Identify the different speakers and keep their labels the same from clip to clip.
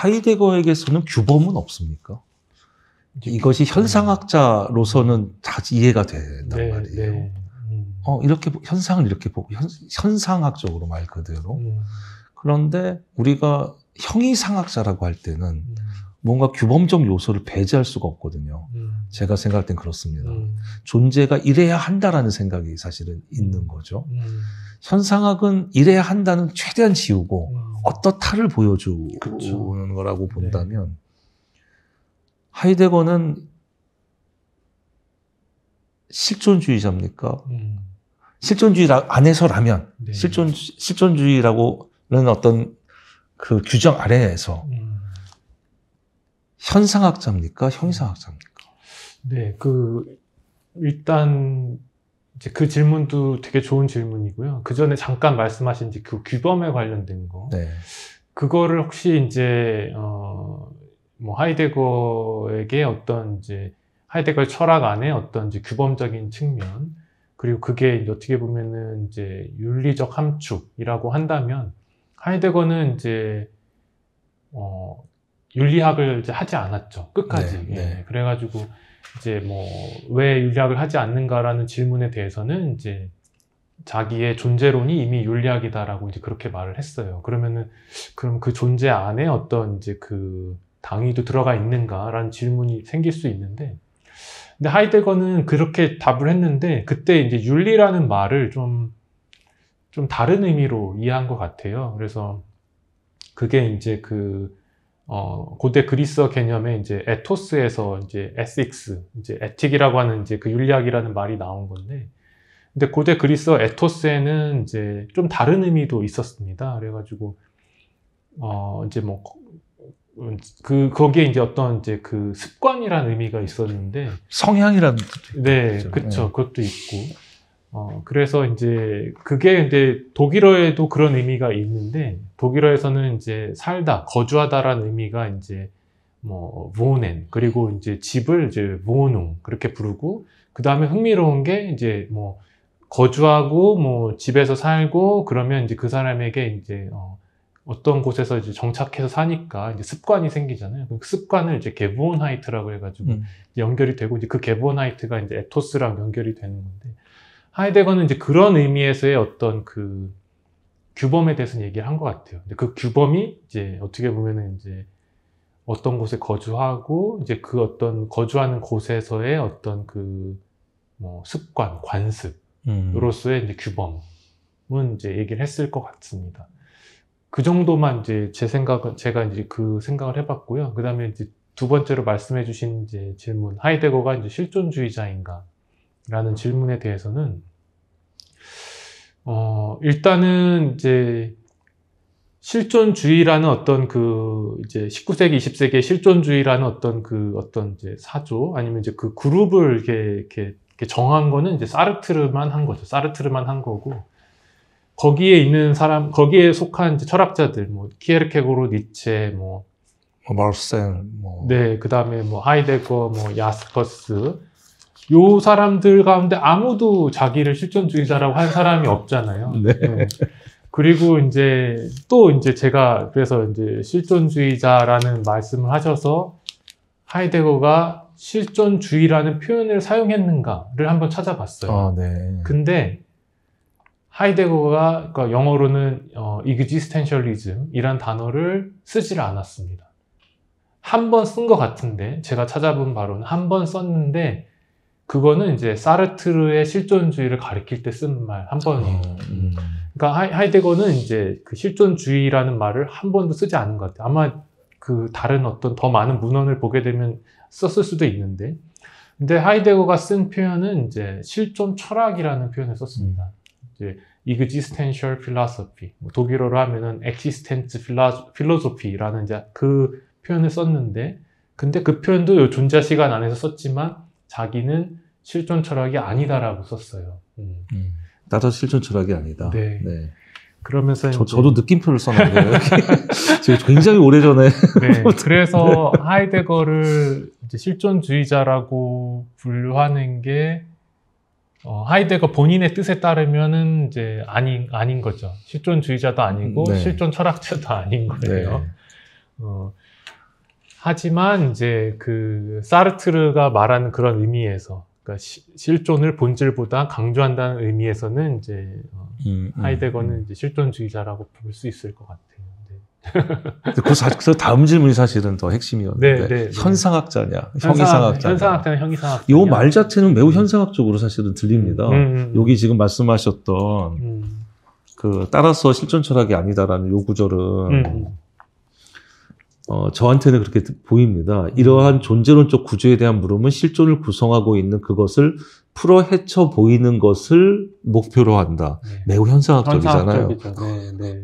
Speaker 1: 하이데거에게서는 규범은 없습니까? 이것이 현상학자로서는 다 이해가 된단
Speaker 2: 네,
Speaker 1: 말이에요.
Speaker 2: 네.
Speaker 1: 이렇게 현상을 이렇게 보고 현상학적으로 말 그대로. 그런데 우리가 형이상학자라고 할 때는 뭔가 규범적 요소를 배제할 수가 없거든요. 제가 생각할 땐 그렇습니다. 존재가 이래야 한다라는 생각이 사실은 있는 거죠. 현상학은 이래야 한다는 최대한 지우고 어떻다를 보여주는
Speaker 2: 그쵸.
Speaker 1: 거라고 본다면 하이데거는 실존주의자입니까? 실존주의 안에서라면
Speaker 2: 네.
Speaker 1: 실존주의라고는 어떤 그 규정 아래에서 현상학자입니까? 형이상학자입니까?
Speaker 2: 네, 일단 이제 그 질문도 되게 좋은 질문이고요. 그 전에 잠깐 말씀하신 이제 그 규범에 관련된 거,
Speaker 1: 네.
Speaker 2: 그거를 혹시 이제 뭐 하이데거에게 어떤 이제 하이데거 철학 안에 어떤 이제 규범적인 측면, 그리고 그게 이제 어떻게 보면은 이제 윤리적 함축이라고 한다면 하이데거는 이제 윤리학을 이제 하지 않았죠. 끝까지.
Speaker 1: 네, 네.
Speaker 2: 예, 그래가지고 이제 뭐 왜 윤리학을 하지 않는가라는 질문에 대해서는 이제 자기의 존재론이 이미 윤리학이다라고 이제 그렇게 말을 했어요. 그러면은 그럼 그 존재 안에 어떤 이제 그 당위도 들어가 있는가라는 질문이 생길 수 있는데, 근데 하이데거는 그렇게 답을 했는데 그때 이제 윤리라는 말을 좀 다른 의미로 이해한 것 같아요. 그래서 그게 이제 고대 그리스어 개념의 이제 에토스에서 이제 에틱스, 이제 에틱이라고 하는 이제 그 윤리학이라는 말이 나온 건데, 근데 고대 그리스어 에토스에는 이제 좀 다른 의미도 있었습니다. 그래가지고 이제 뭐 거기에 이제 어떤 이제 그 습관이라는 의미가 있었는데,
Speaker 1: 성향이라는
Speaker 2: 네, 그쵸. 그것도 있고. 그래서 이제 그게 이제 독일어에도 그런 의미가 있는데, 독일어에서는 이제 살다, 거주하다라는 의미가 이제 뭐 wohnen, 그리고 이제 집을 이제 wohnung 그렇게 부르고, 그 다음에 흥미로운 게 이제 뭐 거주하고 뭐 집에서 살고 그러면 이제 그 사람에게 이제 어떤 곳에서 이제 정착해서 사니까 이제 습관이 생기잖아요. 그 습관을 이제 gewohnheit라고 해가지고 연결이 되고, 이제 그 gewohnheit가 이제 에토스랑 연결이 되는 건데, 하이데거는 이제 그런 의미에서의 어떤 그 규범에 대해서는 얘기를 한 것 같아요. 근데 그 규범이 이제 어떻게 보면은 이제 어떤 곳에 거주하고 이제 그 어떤 거주하는 곳에서의 어떤 그 뭐 습관, 관습으로서의 이제 규범은 이제 얘기를 했을 것 같습니다. 그 정도만 이제 제가 이제 그 생각을 해봤고요. 그 다음에 이제 두 번째로 말씀해주신 이제 질문, 하이데거가 이제 실존주의자인가? 라는 질문에 대해서는, 일단은 이제 실존주의라는 어떤 이제 19세기, 20세기의 실존주의라는 어떤 이제 사조, 아니면 이제 그 그룹을 이렇게 정한 거는 이제 사르트르만 한 거죠. 사르트르만 한 거고, 거기에 있는 사람, 거기에 속한 이제 철학자들, 뭐, 키에르케고르, 니체,
Speaker 1: 마르셀,
Speaker 2: 네, 그 다음에 뭐, 하이데거, 뭐, 야스퍼스, 요 사람들 가운데 아무도 자기를 실존주의자라고 한 사람이 없잖아요.
Speaker 1: 네.
Speaker 2: 네. 그리고 이제 또 이제 제가 그래서 이제 실존주의자라는 말씀을 하셔서 하이데거가 실존주의라는 표현을 사용했는가를 한번 찾아봤어요.
Speaker 1: 네.
Speaker 2: 근데 하이데거가 그러니까 영어로는 existentialism이란 단어를 쓰지를 않았습니다. 한 번 쓴 것 같은데, 제가 찾아본 바로는 한 번 썼는데, 그거는 이제 사르트르의 실존주의를 가리킬 때 쓴 말 한 번이에요. 그러니까 하이데거는 이제 그 실존주의라는 말을 한 번도 쓰지 않은 것 같아요. 아마 그 다른 어떤 더 많은 문헌을 보게 되면 썼을 수도 있는데, 근데 하이데거가 쓴 표현은 이제 실존 철학이라는 표현을 썼습니다. 이제 existential philosophy, 독일어로 하면은 existence philosophy라는 이제 그 표현을 썼는데, 근데 그 표현도 요 존재 시간 안에서 썼지만 자기는 실존 철학이 아니다라고 썼어요.
Speaker 1: 나도 실존 철학이 아니다.
Speaker 2: 네.
Speaker 1: 네.
Speaker 2: 그러면서
Speaker 1: 저도 느낌표를 써놨는데요. 지금 굉장히 오래전에.
Speaker 2: 네. 그래서 하이데거를 이제 실존주의자라고 분류하는 게 하이데거 본인의 뜻에 따르면은 이제 아닌 거죠. 실존주의자도 아니고
Speaker 1: 네.
Speaker 2: 실존 철학자도 아닌 거예요.
Speaker 1: 네.
Speaker 2: 하지만 이제 그 사르트르가 말하는 그런 의미에서, 그러니까 실존을 본질보다 강조한다는 의미에서는 이제 하이데거는 이제 실존주의자라고 볼 수 있을 것 같아요.
Speaker 1: 그 다음 질문이 사실은 더 핵심이었는데
Speaker 2: 네.
Speaker 1: 현상학자냐, 형이상학자냐.
Speaker 2: 현상학자냐, 형이상학자냐.
Speaker 1: 이 말 자체는 매우 현상학적으로 사실은 들립니다. 여기 지금 말씀하셨던 그 따라서 실존 철학이 아니다라는 요 구절은 저한테는 그렇게 보입니다. 이러한 존재론적 구조에 대한 물음은 실존을 구성하고 있는 그것을 풀어 헤쳐 보이는 것을 목표로 한다. 매우 현상학적이잖아요.
Speaker 2: 네.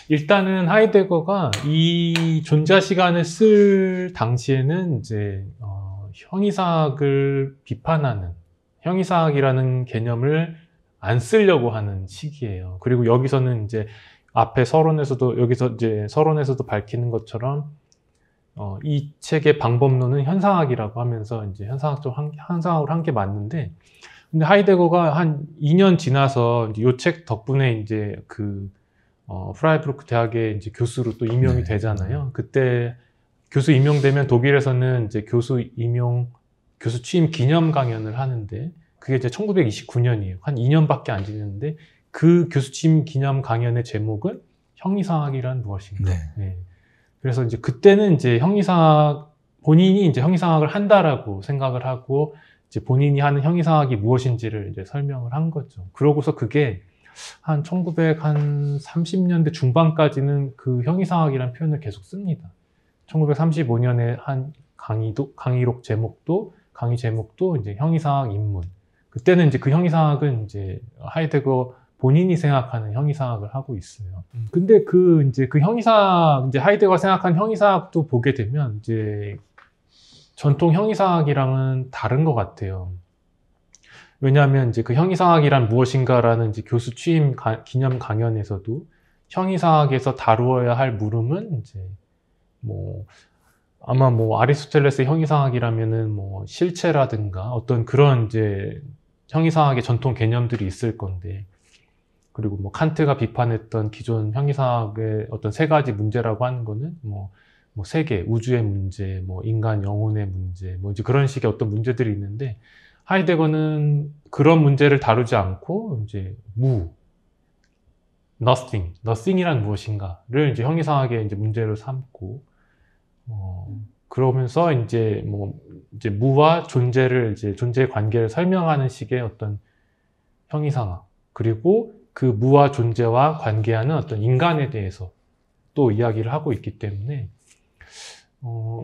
Speaker 2: 일단은 하이데거가 이 존재 시간을 쓸 당시에는 이제 형이상학을 비판하는, 형이상학이라는 개념을 안 쓰려고 하는 시기예요. 그리고 여기서는 이제 앞에 서론에서도 밝히는 것처럼 이 책의 방법론은 현상학이라고 하면서 이제 현상학으로 한 게 맞는데, 근데 하이데거가 한 2년 지나서 이 책 덕분에 이제 그 프라이부르크 대학의 이제 교수로 또 임명이 되잖아요. 그때 교수 임명되면 독일에서는 이제 교수 취임 기념 강연을 하는데, 그게 이제 1929년이에요. 한 2년밖에 안 지났는데 그 교수 취임 기념 강연의 제목은 형이상학이란 무엇인가. 네. 그래서 이제 그때는 이제 본인이 이제 형이상학을 한다라고 생각을 하고, 이제 본인이 하는 형이상학이 무엇인지를 이제 설명을 한 거죠. 그러고서 그게 한 1930년대 중반까지는 그 형이상학이라는 표현을 계속 씁니다. 1935년에 한 강의 제목도 이제 형이상학 입문. 그때는 이제 그 형이상학은 이제 하이데거 본인이 생각하는 형이상학을 하고 있어요. 근데 그 형이상학, 이제 하이데거가 생각하는 형이상학도 보게 되면 이제 전통 형이상학이랑은 다른 것 같아요. 왜냐하면 이제 그 형이상학이란 무엇인가라는 이제 교수 취임 기념 강연에서도 형이상학에서 다루어야 할 물음은 이제 아마 아리스토텔레스의 형이상학이라면은 실체라든가 어떤 그런 이제 형이상학의 전통 개념들이 있을 건데, 그리고 칸트가 비판했던 기존 형이상학의 어떤 세 가지 문제라고 하는 거는 세계, 우주의 문제, 인간 영혼의 문제, 이제 그런 식의 어떤 문제들이 있는데, 하이데거는 그런 문제를 다루지 않고 이제 nothing이란 무엇인가를 이제 형이상학의 이제 문제로 삼고, 그러면서 이제 무와 존재를 이제 존재의 관계를 설명하는 식의 어떤 형이상학, 그리고 그 무와 존재와 관계하는 어떤 인간에 대해서 또 이야기를 하고 있기 때문에,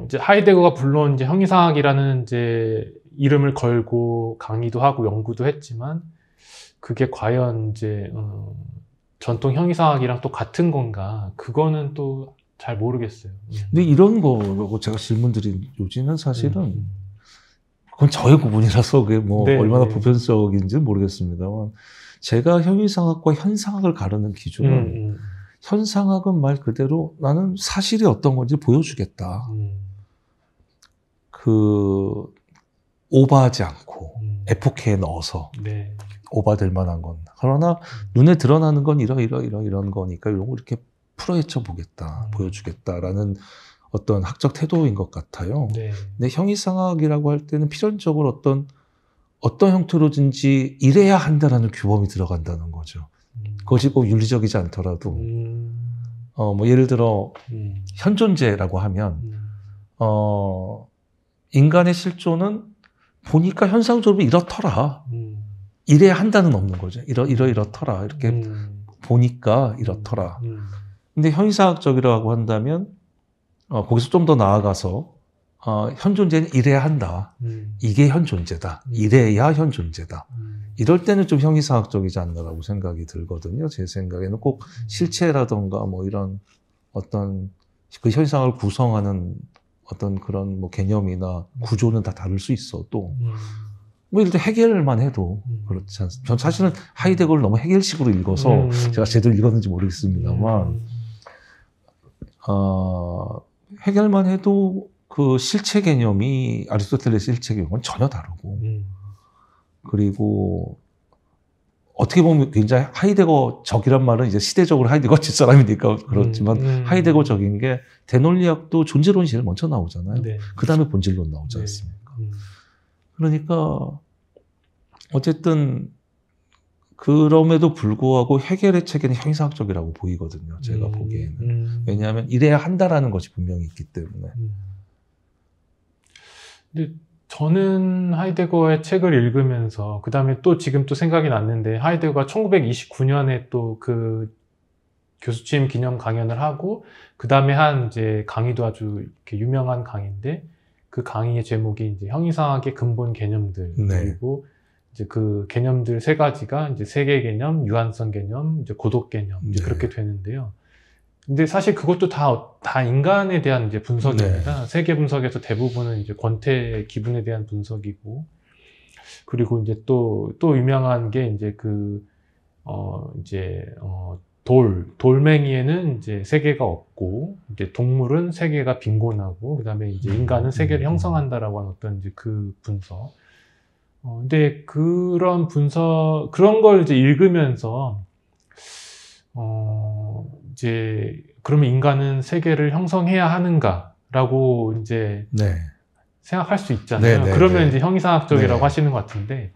Speaker 2: 이제 하이데거가 물론 이제 형이상학이라는 이제 이름을 걸고 강의도 하고 연구도 했지만, 그게 과연 이제 전통 형이상학이랑 또 같은 건가? 그거는 또 잘 모르겠어요.
Speaker 1: 근데 이런 거 제가 질문드린 요지는 사실은 그건 저의 구분이라서 그게 얼마나 보편적인지는 모르겠습니다만, 제가 형이상학과 현상학을 가르는 기준은 현상학은 말 그대로 나는 사실이 어떤 건지 보여주겠다. 오버하지 않고 에포케에 넣어서 오버될 만한 건. 그러나 눈에 드러나는 건 이런 거니까 이런 거 이렇게 풀어헤쳐 보겠다, 보여주겠다라는 어떤 학적 태도인 것 같아요. 근데 형이상학이라고 할 때는 필연적으로 어떤 형태로든지 이래야 한다라는 규범이 들어간다는 거죠. 그것이 꼭 윤리적이지 않더라도, 예를 들어, 현존재라고 하면, 인간의 실존은 보니까 현상적으로 이렇더라. 이래야 한다는 없는 거죠. 이렇더라. 이렇게 보니까 이렇더라. 근데 형이상학적이라고 한다면, 거기서 좀 더 나아가서, 현존재는 이래야 한다. 이게 현존재다. 이래야 현존재다. 이럴 때는 좀 형이상학적이지 않나라고 생각이 들거든요. 제 생각에는 꼭 실체라던가 이런 어떤 그 현상을 구성하는 어떤 그런 개념이나 구조는 다 다를 수 있어도, 예를 들어 해겔만 해도 그렇지 않습니까? 전 사실은 하이데거를 너무 해겔식으로 읽어서 제가 제대로 읽었는지 모르겠습니다만, 해겔만 해도 그 실체 개념이 아리스토텔레스 실체 개념은 전혀 다르고, 그리고 어떻게 보면 굉장히 하이데거적이란 말은 이제 시대적으로 하이데거 뒷사람이니까 그렇지만 하이데거적인 게 대논리학도 존재론이 제일 먼저 나오잖아요.
Speaker 2: 네.
Speaker 1: 그 다음에 본질론 나오지
Speaker 2: 네.
Speaker 1: 않습니까? 그러니까 어쨌든 그럼에도 불구하고 해결의 체계는 형이상학적이라고 보이거든요. 제가 보기에는. 왜냐하면 이래야 한다라는 것이 분명히 있기 때문에.
Speaker 2: 근데 저는 하이데거의 책을 읽으면서 그 다음에 또 지금 또 생각이 났는데 하이데거가 1929년에 또 그 교수 취임 기념 강연을 하고 그 다음에 한 이제 강의도 아주 이렇게 유명한 강의인데 그 강의의 제목이 이제 형이상학의 근본 개념들 그리고 이제 그 개념들 세 가지가 이제 세계 개념, 유한성 개념, 이제 고독 개념 이제 그렇게 되는데요. 근데 사실 그것도 다 인간에 대한 이제 분석입니다. 세계 분석에서 대부분은 이제 권태 기분에 대한 분석이고, 그리고 이제 또 유명한 게 이제 돌멩이에는 이제 세계가 없고, 이제 동물은 세계가 빈곤하고, 그 다음에 이제 인간은 세계를 형성한다라고 하는 어떤 이제 그 분석. 근데 그런 걸 이제 읽으면서, 이제, 그러면 인간은 세계를 형성해야 하는가라고 이제 생각할 수 있잖아요. 그러면 이제 형이상학적이라고 하시는 것 같은데,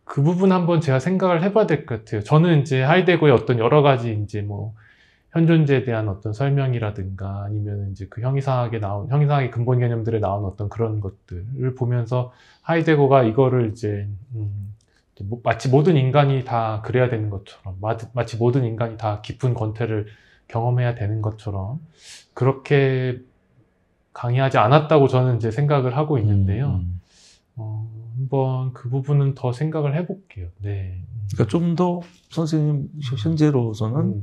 Speaker 2: 그 부분 한번 제가 생각을 해봐야 될 것 같아요. 저는 이제 하이데거의 어떤 여러 가지 이제 뭐, 현존제에 대한 어떤 설명이라든가 아니면 이제 그 형이상학의 근본 개념들에 나온 어떤 그런 것들을 보면서 하이데거가 이거를 이제, 마치 모든 인간이 다 그래야 되는 것처럼, 마치 모든 인간이 다 깊은 권태를 경험해야 되는 것처럼, 그렇게 강의하지 않았다고 저는 이제 생각을 하고 있는데요. 한번 그 부분은 더 생각을 해볼게요. 네.
Speaker 1: 그러니까 좀 더 선생님 현재로서는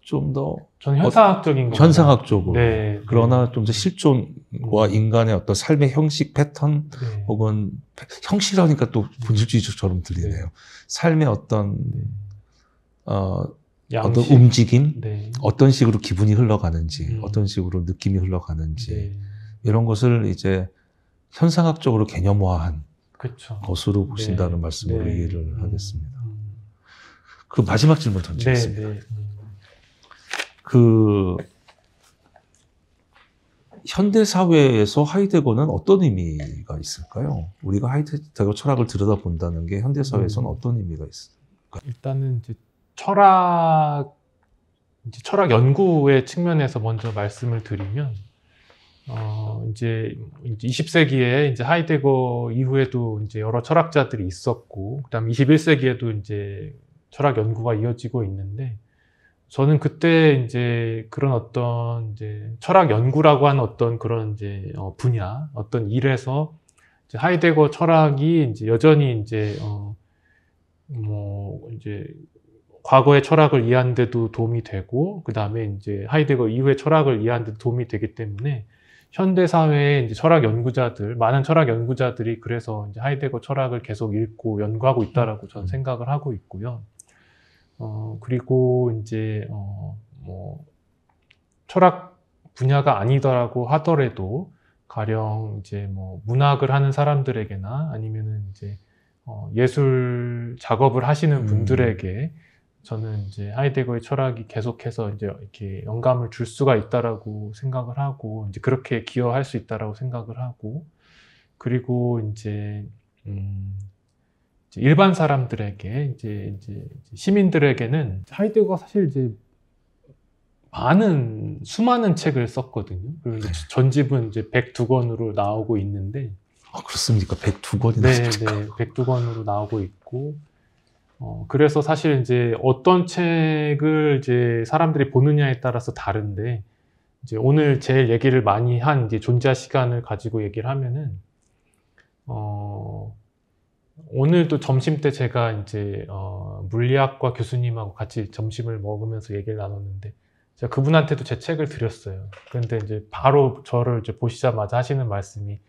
Speaker 1: 좀 더
Speaker 2: 저는 현상학적인 거.
Speaker 1: 현상학적으로.
Speaker 2: 네.
Speaker 1: 그러나 좀 더 실존과 인간의 어떤 삶의 형식, 패턴, 혹은 형식이라니까 또 본질주의처럼 들리네요. 삶의 어떤 어떤 움직임, 어떤 식으로 기분이 흘러가는지, 어떤 식으로 느낌이 흘러가는지 이런 것을 이제 현상학적으로 개념화한 것으로 보신다는 말씀으로 이해를 하겠습니다. 그 마지막 질문 던지겠습니다. 그 현대 사회에서 하이데거는 어떤 의미가 있을까요? 우리가 하이데거 철학을 들여다본다는 게 현대 사회에서는 어떤 의미가 있을까요?
Speaker 2: 일단은 이제 철학 연구의 측면에서 먼저 말씀을 드리면, 이제 20세기에 이제 하이데거 이후에도 이제 여러 철학자들이 있었고, 그다음 21세기에도 이제 철학 연구가 이어지고 있는데, 저는 그때 이제 그런 어떤 이제 철학 연구라고 하는 어떤 그런 이제 분야, 어떤 일에서 이제 하이데거 철학이 이제 여전히 이제 이제 과거의 철학을 이해하는 데도 도움이 되고, 그 다음에 이제 하이데거 이후의 철학을 이해하는 데도 도움이 되기 때문에 현대 사회에 이제 많은 철학 연구자들이 그래서 이제 하이데거 철학을 계속 읽고 연구하고 있다라고 저는 생각을 하고 있고요. 그리고 이제 철학 분야가 아니더라고 하더라도 가령 이제 뭐 문학을 하는 사람들에게나 아니면은 이제 예술 작업을 하시는 분들에게 저는 이제 하이데거의 철학이 계속해서 이제 이렇게 영감을 줄 수가 있다라고 생각을 하고, 이제 그렇게 기여할 수 있다라고 생각을 하고, 그리고 이제 일반 사람들에게 이제 시민들에게는 하이데거가 사실 이제 수많은 책을 썼거든요. 그리고 전집은 이제 102권으로 나오고 있는데.
Speaker 1: 그렇습니까? 102권이나?
Speaker 2: 네, 102권으로 나오고 있고, 그래서 사실 이제 어떤 책을 이제 사람들이 보느냐에 따라서 다른데, 이제 오늘 제일 얘기를 많이 한 이제 존재와 시간을 가지고 얘기를 하면은, 오늘도 점심 때 제가 이제 물리학과 교수님하고 같이 점심을 먹으면서 얘기를 나눴는데, 제가 그분한테도 제 책을 드렸어요. 그런데 이제 바로 저를 이제 보시자마자 하시는 말씀이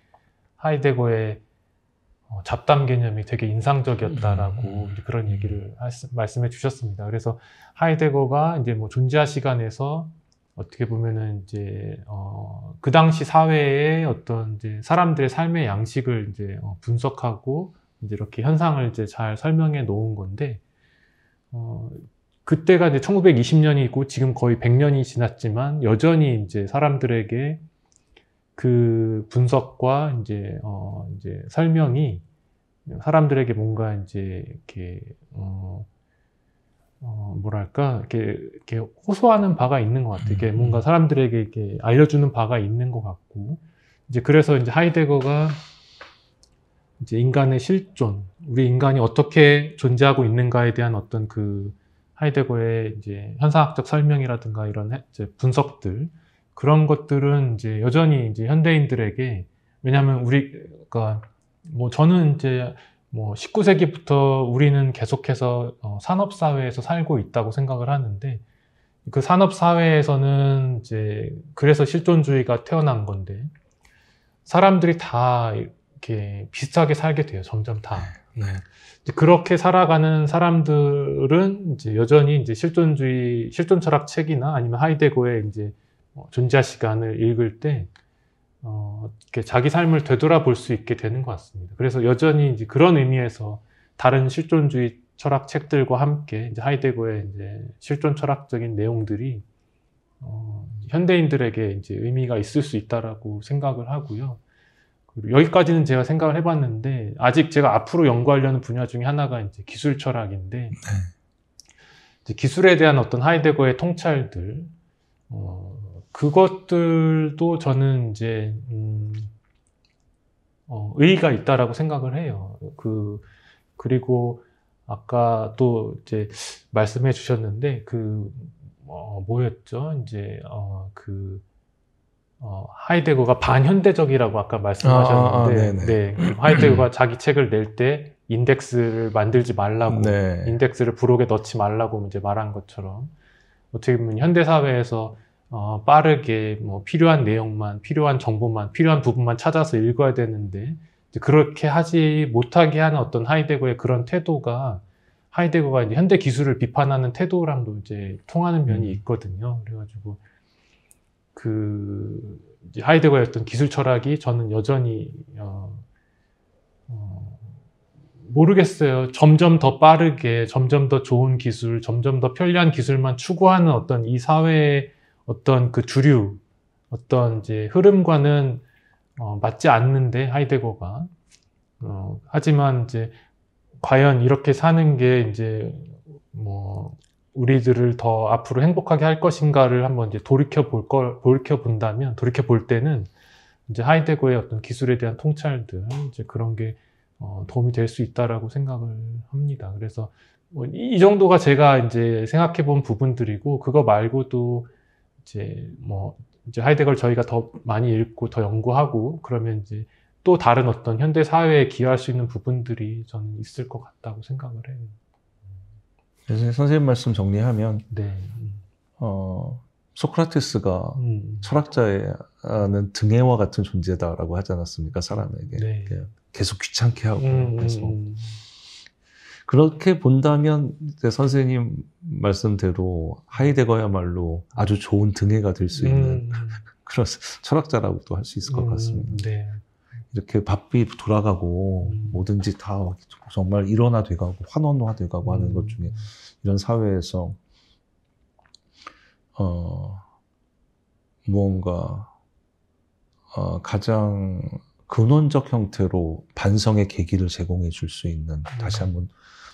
Speaker 2: 하이데거의 잡담 개념이 되게 인상적이었다라고 그런 얘기를 말씀해 주셨습니다. 그래서 하이데거가 이제 뭐 존재와 시간에서 어떻게 보면은 이제 그 당시 사회의 어떤 이제 사람들의 삶의 양식을 이제 분석하고 이제 이렇게 현상을 이제 잘 설명해 놓은 건데, 그때가 이제 1920년이고 지금 거의 100년이 지났지만 여전히 이제 사람들에게 그 분석과 이제 설명이 사람들에게 뭔가 이제 이렇게 뭐랄까 이렇게 호소하는 바가 있는 것 같아요. 이게 뭔가 사람들에게 이렇게 알려주는 바가 있는 것 같고, 이제 그래서 이제 하이데거가 이제 인간의 실존, 우리 인간이 어떻게 존재하고 있는가에 대한 어떤 그 하이데거의 이제 현상학적 설명이라든가 이런 이제 분석들, 그런 것들은 이제 여전히 이제 현대인들에게, 왜냐하면 우리가 뭐 저는 이제 뭐 19세기부터 우리는 계속해서 산업사회에서 살고 있다고 생각을 하는데, 그 산업사회에서는 이제 그래서 실존주의가 태어난 건데, 사람들이 다 이렇게 비슷하게 살게 돼요. 점점 다.
Speaker 1: 네.
Speaker 2: 이제 그렇게 살아가는 사람들은 이제 여전히 이제 실존주의, 실존 철학 책이나 아니면 하이데거의 이제 존재와 시간을 읽을 때 이렇게 자기 삶을 되돌아볼 수 있게 되는 것 같습니다. 그래서 여전히 이제 그런 의미에서 다른 실존주의 철학 책들과 함께 이제 하이데거의 이제 실존 철학적인 내용들이 현대인들에게 이제 의미가 있을 수 있다라고 생각을 하고요. 그리고 여기까지는 제가 생각을 해봤는데, 아직 제가 앞으로 연구하려는 분야 중에 하나가 이제 기술 철학인데, 이제 기술에 대한 어떤 하이데거의 통찰들, 그것들도 저는 이제 의의가 있다라고 생각을 해요. 그리고 아까 또 이제 말씀해 주셨는데 뭐였죠? 이제 하이데거가 반현대적이라고 아까 말씀하셨는데, 네, 하이데거가 자기 책을 낼 때 인덱스를 만들지 말라고,
Speaker 1: 네.
Speaker 2: 인덱스를 부록에 넣지 말라고 이제 말한 것처럼, 어떻게 보면 현대 사회에서 빠르게 뭐 필요한 내용만, 필요한 정보만, 필요한 부분만 찾아서 읽어야 되는데, 이제 그렇게 하지 못하게 하는 어떤 하이데거의 그런 태도가, 하이데거가 이제 현대 기술을 비판하는 태도랑도 이제 통하는 면이 있거든요. 그래가지고 이제 하이데거의 어떤 기술 철학이 저는 여전히 모르겠어요. 점점 더 빠르게, 점점 더 좋은 기술, 점점 더 편리한 기술만 추구하는 어떤 이 사회의 어떤 그 주류, 어떤 이제 흐름과는 맞지 않는데, 하이데거가. 하지만 이제 과연 이렇게 사는 게 이제 뭐 우리들을 더 앞으로 행복하게 할 것인가를 한번 이제 돌이켜 볼 때는 이제 하이데거의 어떤 기술에 대한 통찰들, 이제 그런 게 도움이 될 수 있다라고 생각을 합니다. 그래서 뭐 이 정도가 제가 이제 생각해 본 부분들이고, 그거 말고도 이제 하이데거를 저희가 더 많이 읽고 더 연구하고 그러면 이제 또 다른 어떤 현대 사회에 기여할 수 있는 부분들이 저는 있을 것 같다고 생각을 해요.
Speaker 1: 그래서 선생님 말씀 정리하면,
Speaker 2: 네.
Speaker 1: 소크라테스가 철학자는 등해와 같은 존재다라고 하지 않았습니까? 사람에게.
Speaker 2: 네.
Speaker 1: 계속 귀찮게 하고. 그래서 그렇게 본다면 선생님 말씀대로 하이데거야말로 아주 좋은 등해가 될 수 있는 그런 철학자라고도 할 수 있을 것 같습니다.
Speaker 2: 네.
Speaker 1: 이렇게 바삐 돌아가고 뭐든지 다 정말 일원화돼가고 환원화돼가고 하는 것 중에, 이런 사회에서 무언가 가장 근원적 형태로 반성의 계기를 제공해 줄 수 있는, 다시 한번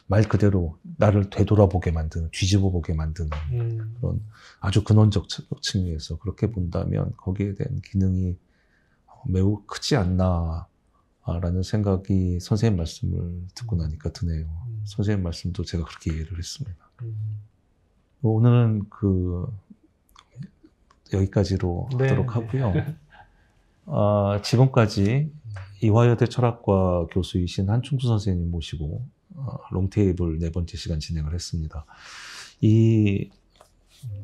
Speaker 1: 말 그대로 나를 되돌아보게 만드는, 뒤집어보게 만드는 그런 아주 근원적 측면에서 그렇게 본다면 거기에 대한 기능이 매우 크지 않나라는 생각이 선생님 말씀을 듣고 나니까 드네요. 선생님 말씀도 제가 그렇게 이해를 했습니다. 오늘은 여기까지로 하도록 하고요. 지금까지 이화여대 철학과 교수이신 한충수 선생님 모시고 롱테이블 4번째 시간 진행을 했습니다.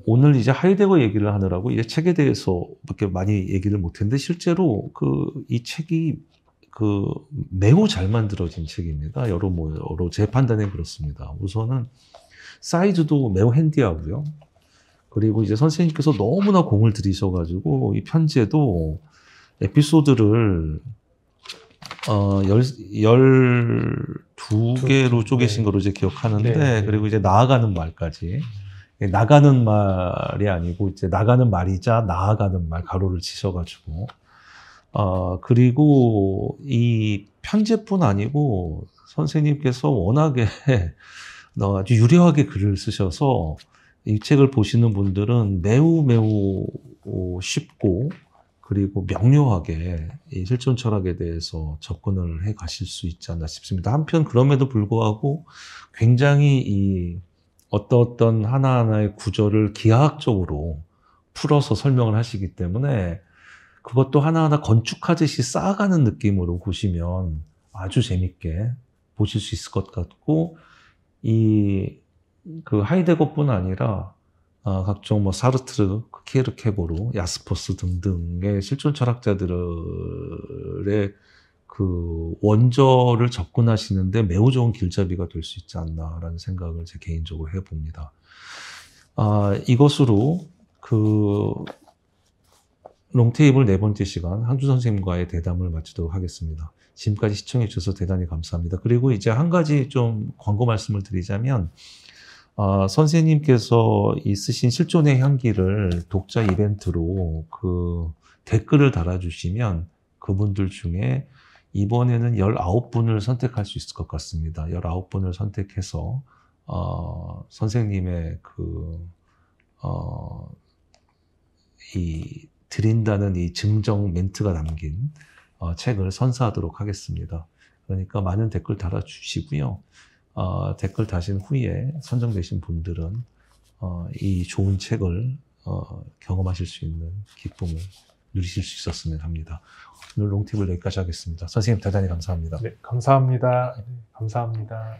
Speaker 1: 오늘 이제 하이데거 얘기를 하느라고 이제 책에 대해서밖에 많이 얘기를 못했는데, 실제로 이 책이 매우 잘 만들어진 책입니다. 여러 제 판단엔 그렇습니다. 우선은 사이즈도 매우 핸디하고요. 그리고 이제 선생님께서 너무나 공을 들이셔가지고 이 편지에도 에피소드를 12개로 쪼개신
Speaker 2: 네.
Speaker 1: 거로 이제 기억하는데,
Speaker 2: 네.
Speaker 1: 그리고 이제 나아가는 말까지. 나가는 말이 아니고, 이제 나가는 말이자 나아가는 말 가로를 치셔가지고, 그리고 이 편제뿐 아니고, 선생님께서 워낙에 아주 유려하게 글을 쓰셔서, 이 책을 보시는 분들은 매우 매우 쉽고, 그리고 명료하게 이 실존 철학에 대해서 접근을 해 가실 수 있지 않나 싶습니다. 한편 그럼에도 불구하고 굉장히 이 어떤 하나하나의 구절을 기하학적으로 풀어서 설명을 하시기 때문에 그것도 하나하나 건축하듯이 쌓아가는 느낌으로 보시면 아주 재밌게 보실 수 있을 것 같고, 그 하이데거뿐 아니라 각종 뭐 사르트르, 키에르케고르, 야스퍼스 등등의 실존 철학자들의 그 원저를 접근하시는데 매우 좋은 길잡이가 될 수 있지 않나라는 생각을 제 개인적으로 해봅니다. 이것으로 그 롱테이블 4번째 시간 한주 선생님과의 대담을 마치도록 하겠습니다. 지금까지 시청해 주셔서 대단히 감사합니다. 그리고 이제 한 가지 좀 광고 말씀을 드리자면, 선생님께서 이 쓰신 실존의 향기를 독자 이벤트로 그 댓글을 달아주시면 그분들 중에 이번에는 19분을 선택할 수 있을 것 같습니다. 19분을 선택해서, 선생님의 드린다는 이 증정 멘트가 담긴 책을 선사하도록 하겠습니다. 그러니까 많은 댓글 달아주시고요. 댓글 다신 후에 선정되신 분들은 이 좋은 책을 경험하실 수 있는 기쁨을 누리실 수 있었으면 합니다. 오늘 롱팁을 여기까지 하겠습니다. 선생님 대단히 감사합니다.
Speaker 2: 네, 감사합니다. 감사합니다.